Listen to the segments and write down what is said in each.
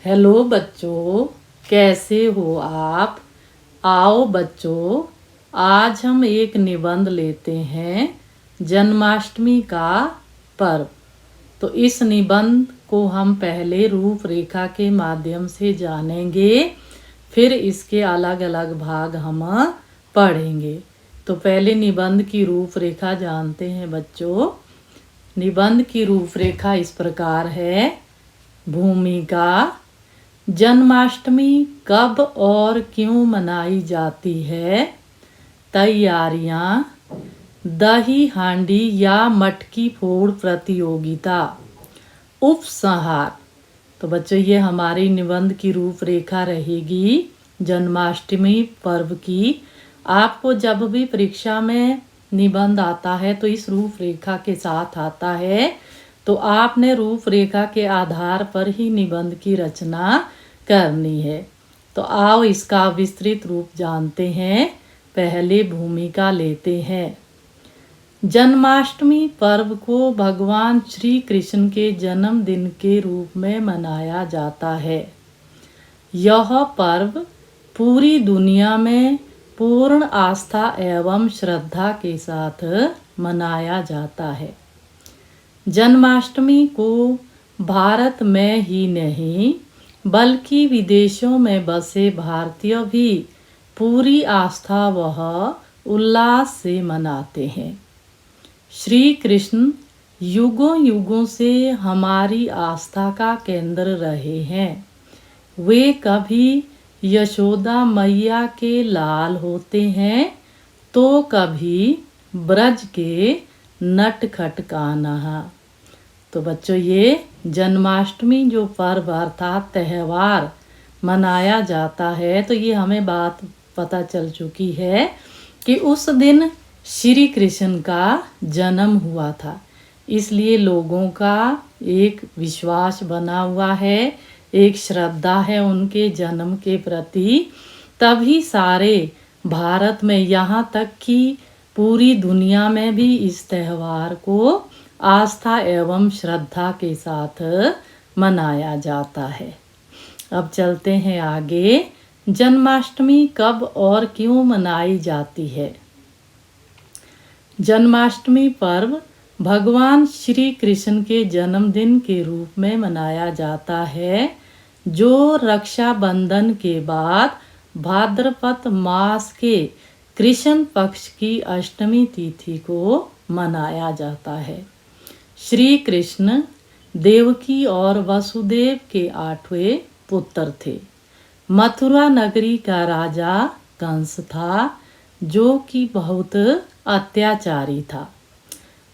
Hello बच्चों, कैसे हो आप। आओ बच्चों, आज हम एक निबंध लेते हैं जन्माष्टमी का पर्व। तो इस निबंध को हम पहले रूपरेखा के माध्यम से जानेंगे, फिर इसके अलग अलग भाग हम पढ़ेंगे। तो पहले निबंध की रूपरेखा जानते हैं बच्चों। निबंध की रूपरेखा इस प्रकार है। भूमिका: जन्माष्टमी कब और क्यों मनाई जाती है। तैयारियां: दही हांडी या मटकी फोड़ प्रतियोगिता। उपसंहार: तो बच्चों ये हमारी निबंध की रूपरेखा रहेगी जन्माष्टमी पर्व की। आपको जब भी परीक्षा में निबंध आता है तो इस रूपरेखा के साथ आता है, तो आपने रूपरेखा के आधार पर ही निबंध की रचना करनी है। तो आओ इसका विस्तृत रूप जानते हैं। पहले भूमिका लेते हैं। जन्माष्टमी पर्व को भगवान श्री कृष्ण के जन्मदिन के रूप में मनाया जाता है। यह पर्व पूरी दुनिया में पूर्ण आस्था एवं श्रद्धा के साथ मनाया जाता है। जन्माष्टमी को भारत में ही नहीं बल्कि विदेशों में बसे भारतीय भी पूरी आस्था व उल्लास से मनाते हैं। श्री कृष्ण युगों युगों से हमारी आस्था का केंद्र रहे हैं। वे कभी यशोदा मैया के लाल होते हैं तो कभी ब्रज के नटखट कान्हा। तो बच्चों ये जन्माष्टमी जो पर्व अर्थात त्यौहार मनाया जाता है, तो ये हमें बात पता चल चुकी है कि उस दिन श्री कृष्ण का जन्म हुआ था। इसलिए लोगों का एक विश्वास बना हुआ है, एक श्रद्धा है उनके जन्म के प्रति। तभी सारे भारत में, यहाँ तक कि पूरी दुनिया में भी इस त्यौहार को आस्था एवं श्रद्धा के साथ मनाया जाता है। अब चलते हैं आगे। जन्माष्टमी कब और क्यों मनाई जाती है। जन्माष्टमी पर्व भगवान श्री कृष्ण के जन्मदिन के रूप में मनाया जाता है, जो रक्षाबंधन के बाद भाद्रपद मास के कृष्ण पक्ष की अष्टमी तिथि को मनाया जाता है। श्री कृष्ण देवकी और वसुदेव के 8वें पुत्र थे। मथुरा नगरी का राजा कंस था, जो कि बहुत अत्याचारी था।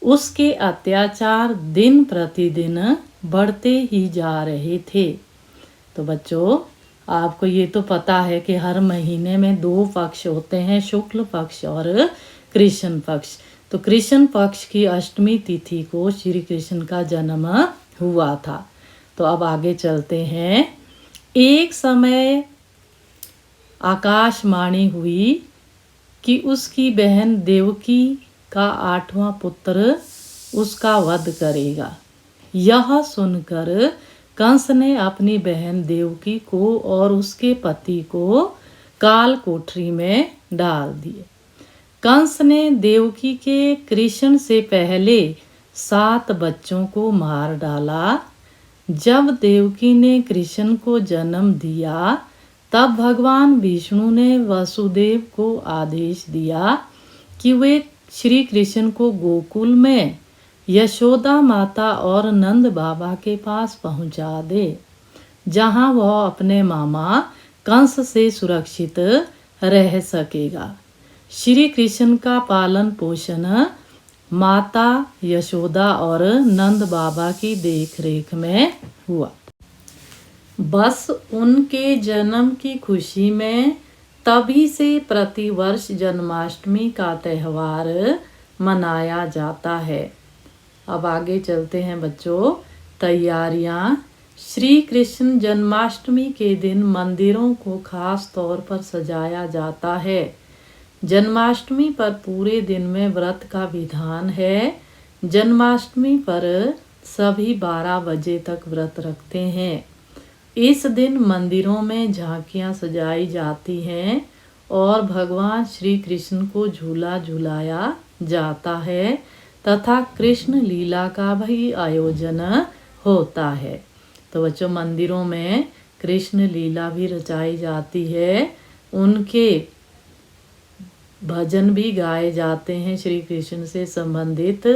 उसके अत्याचार दिन प्रतिदिन बढ़ते ही जा रहे थे। तो बच्चों आपको ये तो पता है कि हर महीने में 2 पक्ष होते हैं, शुक्ल पक्ष और कृष्ण पक्ष। तो कृष्ण पक्ष की अष्टमी तिथि को श्री कृष्ण का जन्म हुआ था। तो अब आगे चलते हैं। एक समय आकाशवाणी हुई कि उसकी बहन देवकी का 8वां पुत्र उसका वध करेगा। यह सुनकर कंस ने अपनी बहन देवकी को और उसके पति को काल कोठरी में डाल दिए। कंस ने देवकी के कृष्ण से पहले 7 बच्चों को मार डाला। जब देवकी ने कृष्ण को जन्म दिया, तब भगवान विष्णु ने वसुदेव को आदेश दिया कि वे श्री कृष्ण को गोकुल में यशोदा माता और नंद बाबा के पास पहुंचा दे, जहां वह अपने मामा कंस से सुरक्षित रह सकेगा। श्री कृष्ण का पालन पोषण माता यशोदा और नंद बाबा की देखरेख में हुआ। बस उनके जन्म की खुशी में तभी से प्रतिवर्ष जन्माष्टमी का त्यौहार मनाया जाता है। अब आगे चलते हैं बच्चों। तैयारियां: श्री कृष्ण जन्माष्टमी के दिन मंदिरों को खास तौर पर सजाया जाता है। जन्माष्टमी पर पूरे दिन में व्रत का विधान है। जन्माष्टमी पर सभी 12 बजे तक व्रत रखते हैं। इस दिन मंदिरों में झांकियाँ सजाई जाती हैं और भगवान श्री कृष्ण को झूला झुलाया जाता है तथा कृष्ण लीला का भी आयोजन होता है। तो बच्चों, मंदिरों में कृष्ण लीला भी रचाई जाती है, उनके भजन भी गाए जाते हैं श्री कृष्ण से संबंधित।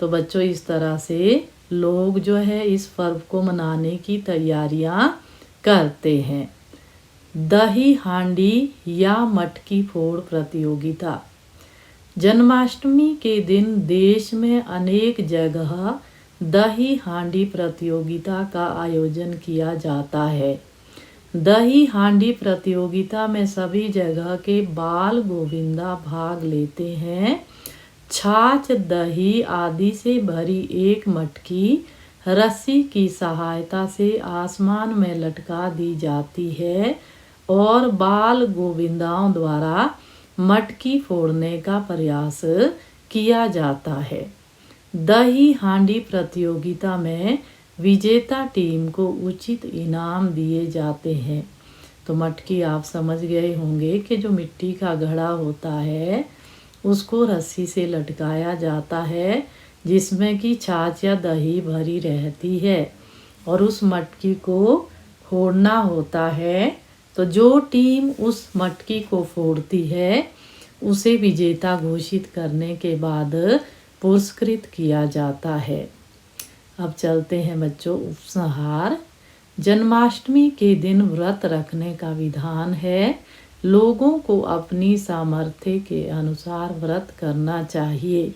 तो बच्चों, इस तरह से लोग जो है इस पर्व को मनाने की तैयारियां करते हैं। दही हांडी या मटकी फोड़ प्रतियोगिता। जन्माष्टमी के दिन देश में अनेक जगह दही हांडी प्रतियोगिता का आयोजन किया जाता है। दही हांडी प्रतियोगिता में सभी जगह के बाल गोविंदा भाग लेते हैं। छाछ, दही आदि से भरी एक मटकी रस्सी की सहायता से आसमान में लटका दी जाती है और बाल गोविंदाओं द्वारा मटकी फोड़ने का प्रयास किया जाता है। दही हांडी प्रतियोगिता में विजेता टीम को उचित इनाम दिए जाते हैं। तो मटकी आप समझ गए होंगे कि जो मिट्टी का घड़ा होता है उसको रस्सी से लटकाया जाता है, जिसमें कि छाछ या दही भरी रहती है और उस मटकी को फोड़ना होता है। तो जो टीम उस मटकी को फोड़ती है उसे विजेता घोषित करने के बाद पुरस्कृत किया जाता है। अब चलते हैं बच्चों उपसंहार। जन्माष्टमी के दिन व्रत रखने का विधान है। लोगों को अपनी सामर्थ्य के अनुसार व्रत करना चाहिए।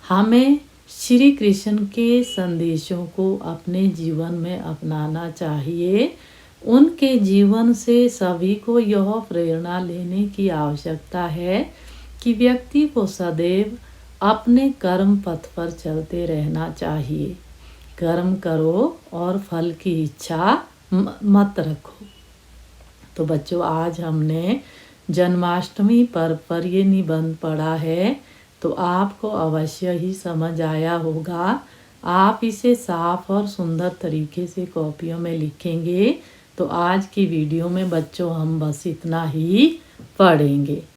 हमें श्री कृष्ण के संदेशों को अपने जीवन में अपनाना चाहिए। उनके जीवन से सभी को यह प्रेरणा लेने की आवश्यकता है कि व्यक्ति को सदैव अपने कर्म पथ पर चलते रहना चाहिए। कर्म करो और फल की इच्छा मत रखो। तो बच्चों, आज हमने जन्माष्टमी पर्व पर ये निबंध पढ़ा है, तो आपको अवश्य ही समझ आया होगा। आप इसे साफ और सुंदर तरीके से कॉपियों में लिखेंगे। तो आज की वीडियो में बच्चों हम बस इतना ही पढ़ेंगे।